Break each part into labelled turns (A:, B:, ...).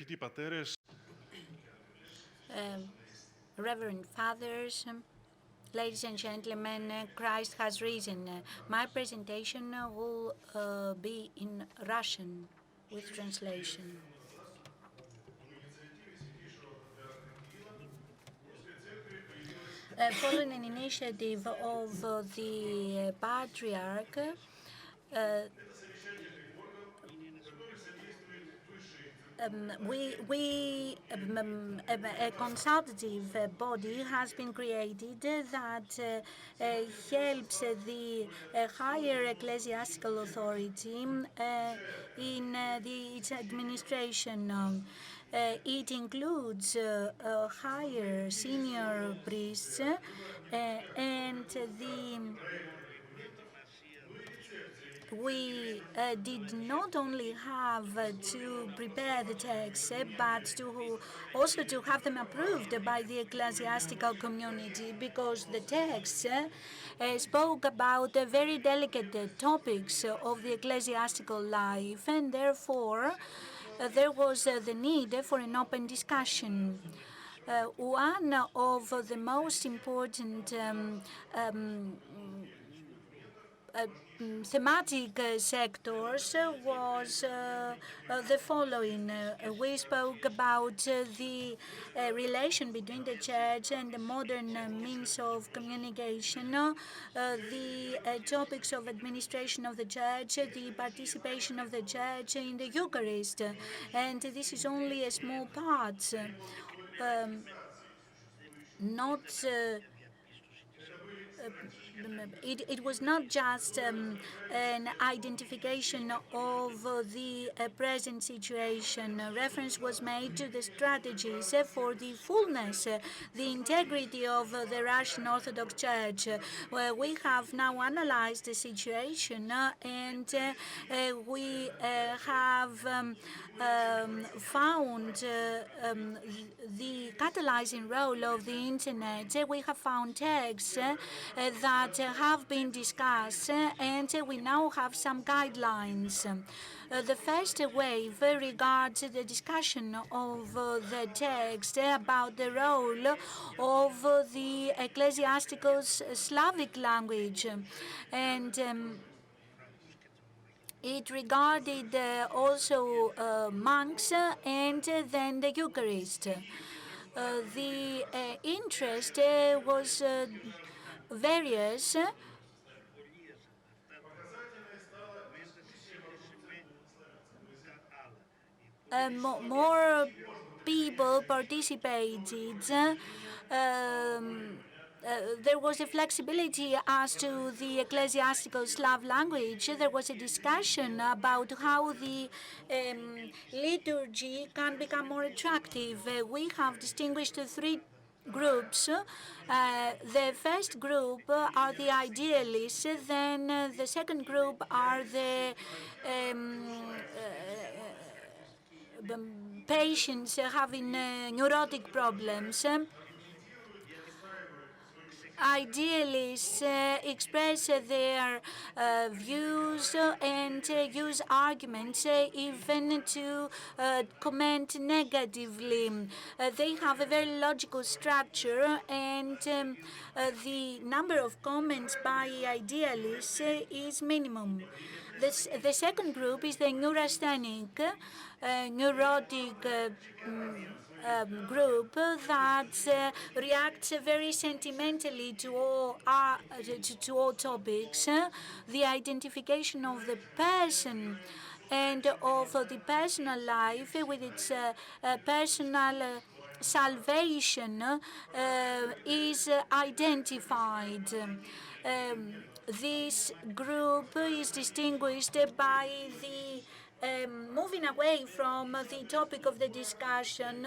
A: Αγαπητοί πατέρες,
B: Reverend Fathers, ladies and gentlemen, Christ has risen. My presentation will be in Russian with translation. Following an initiative of the Patriarch, a consultative body has been created that helps the higher ecclesiastical authority in its administration. It includes higher senior priests and we did not only have to prepare the texts, but also to have them approved by the ecclesiastical community, because the texts spoke about very delicate topics of the ecclesiastical life, and therefore there was the need for an open discussion. One of the most important thematic sectors was the following. We spoke about the relation between the church and the modern means of communication, the topics of administration of the church, the participation of the church in the Eucharist, and this is only a small part. Not it was not just an identification of the present situation. Reference was made to the strategies for the fullness, the integrity of the Russian Orthodox Church. We have now analyzed the situation and we have found the catalyzing role of the Internet. We have found texts that have been discussed, and we now have some guidelines. The first wave regards the discussion of the text about the role of the ecclesiastical Slavic language, and it regarded also monks and then the Eucharist. The interest was various. More people participated. There was a flexibility as to the ecclesiastical Slav language. There was a discussion about how the liturgy can become more attractive. We have distinguished three groups. The first group are the idealists, then the second group are the patients having neurotic problems. Idealists express their views and use arguments even to comment negatively. They have a very logical structure, and the number of comments by idealists is minimum. The second group is the neurasthenic, neurotic group that reacts very sentimentally to all topics. The identification of the person and of the personal life with its personal salvation is identified. This group is distinguished by the moving away from the topic of the discussion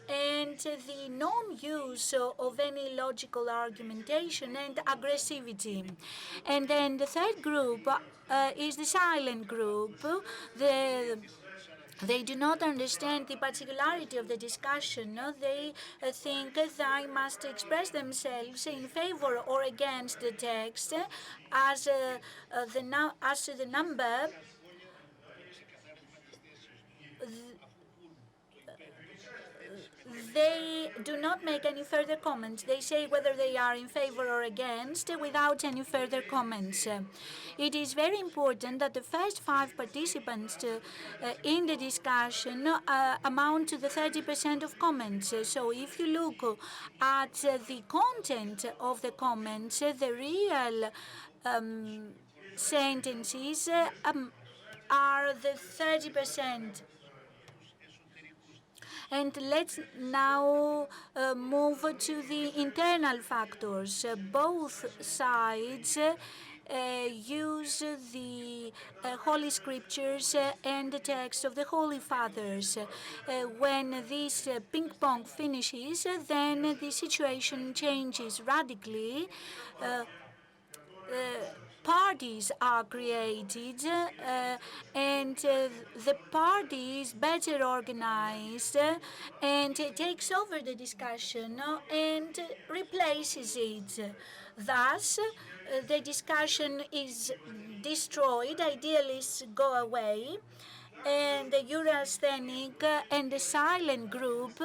B: and the non-use of any logical argumentation and aggressivity. And then the third group is the silent group. They do not understand the particularity of the discussion. They think they must express themselves in favor or against the text as to the number. they do not make any further comments. They say whether they are in favor or against without any further comments. It is very important that the first 5 participants in the discussion amount to the 30% of comments. So if you look at the content of the comments, the real sentences are the 30%. And let's now move to the internal factors. Both sides use the Holy Scriptures and the text of the Holy Fathers. When this ping pong finishes, then the situation changes radically. Parties are created, and the party is better organized, and it takes over the discussion and replaces it. Thus, the discussion is destroyed, idealists go away, and the Eurasthenic and the silent group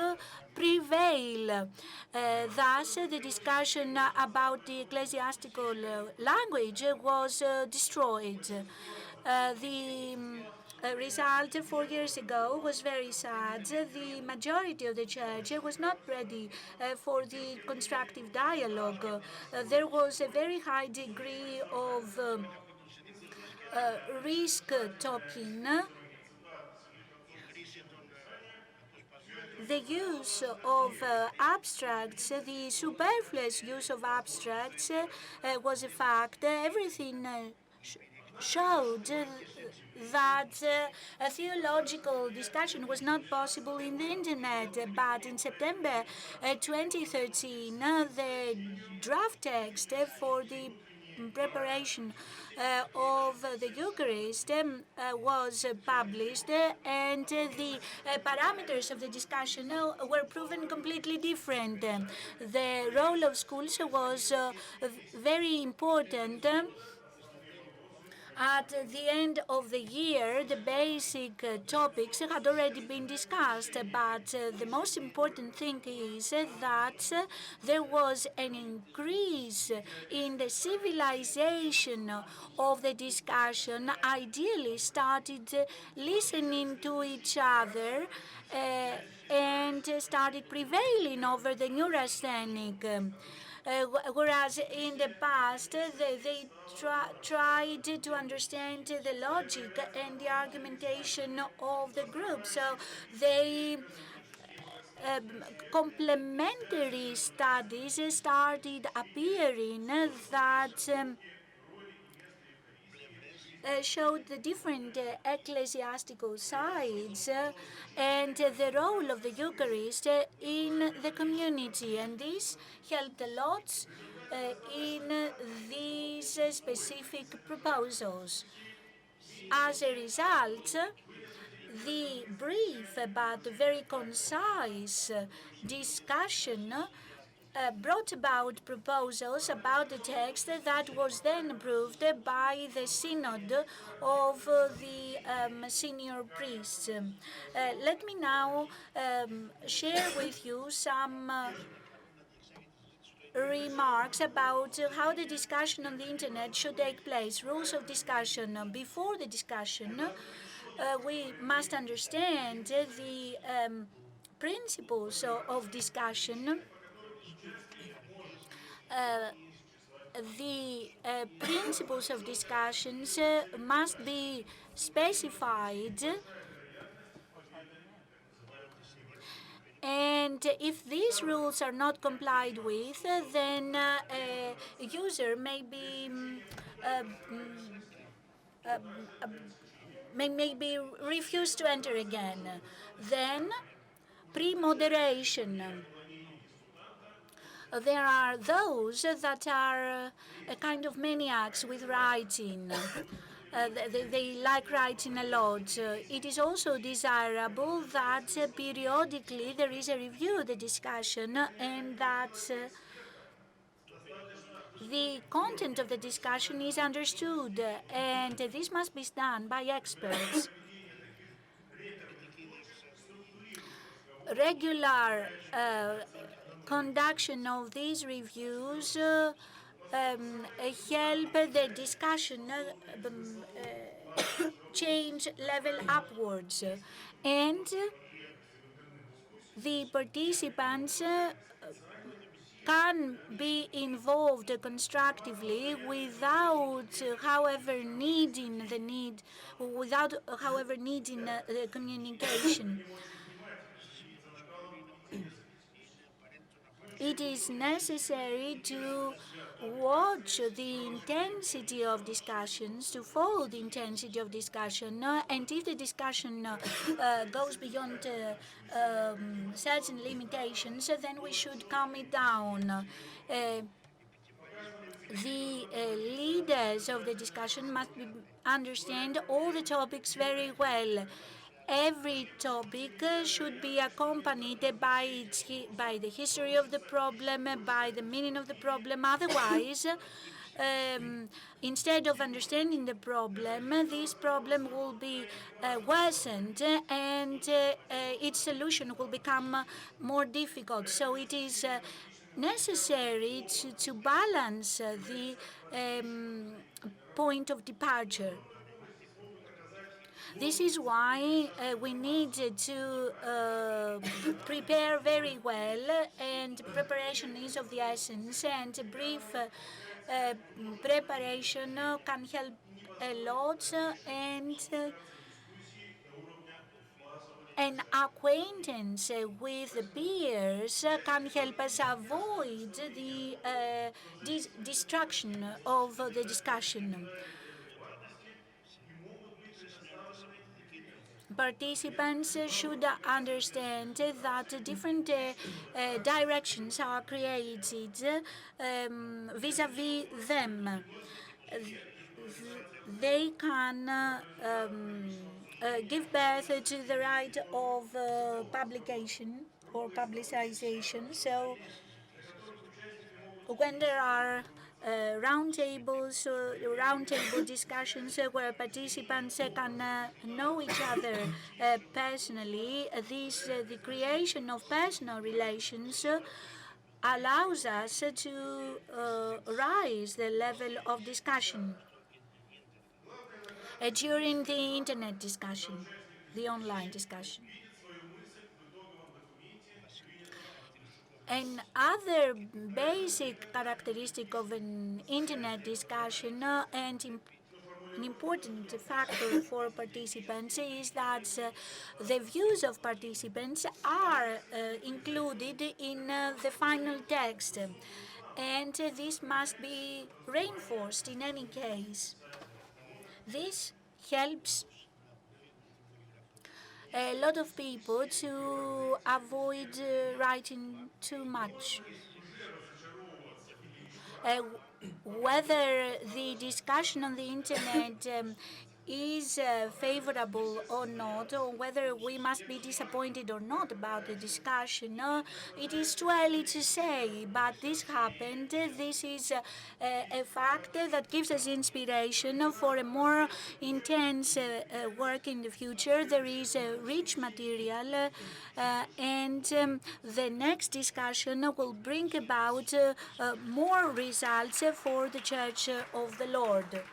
B: prevail. Thus, the discussion about the ecclesiastical language was destroyed. The result 4 years ago was very sad. The majority of the church was not ready for the constructive dialogue. There was a very high degree of risk talking. The use of abstracts, the superfluous use of abstracts was a fact. Everything showed that a theological discussion was not possible in the internet. But in September 2013, the draft text for the preparation of the Eucharist was published, and the parameters of the discussion were proven completely different. The role of schools was very important. At the end of the year, the basic topics had already been discussed, but the most important thing is that there was an increase in the civilization of the discussion. Ideally, started listening to each other and started prevailing over the neurasthenic. Whereas in the past they tried to understand the logic and the argumentation of the group. So they complementary studies started appearing that showed the different ecclesiastical sides and the role of the Eucharist in the community, and this helped a lot in these specific proposals. As a result, the brief but very concise discussion brought about proposals about the text that was then approved by the synod of the senior priests. Let me now share with you some remarks about how the discussion on the internet should take place. Rules of discussion. Before the discussion, we must understand the principles of discussion. The principles of discussions must be specified, and if these rules are not complied with, then a user may be maybe refused to enter again. Then, pre-moderation. There are those that are a kind of maniacs with writing. They like writing a lot. It is also desirable that periodically there is a review of the discussion and that the content of the discussion is understood, and this must be done by experts. regular conduction of these reviews help the discussion change level upwards, and the participants can be involved constructively without however needing the communication. It is necessary to watch the intensity of discussions, to follow the intensity of discussion, and if the discussion goes beyond certain limitations, then we should calm it down. The leaders of the discussion must understand all the topics very well. Every topic should be accompanied by the history of the problem, by the meaning of the problem. Otherwise, instead of understanding the problem, this problem will be worsened, and its solution will become more difficult. So it is necessary to balance the point of departure. This is why we need to prepare very well, and preparation is of the essence, and brief preparation can help a lot, and an acquaintance with the peers can help us avoid the distraction of the discussion. Participants should understand that different directions are created vis-à-vis them. They can give birth to the right of publication or publicization. So when there are roundtable discussions where participants can know each other personally, the creation of personal relations allows us to raise the level of discussion during the internet discussion, the online discussion. Another basic characteristic of an internet discussion an important factor for participants is that the views of participants are included in the final text, and this must be reinforced in any case. This helps a lot of people to avoid writing too much. Whether the discussion on the internet is favorable or not, or whether we must be disappointed or not about the discussion, it is too early to say, but this happened. This is a fact that gives us inspiration for a more intense work in the future. There is rich material, and the next discussion will bring about more results for the Church of the Lord.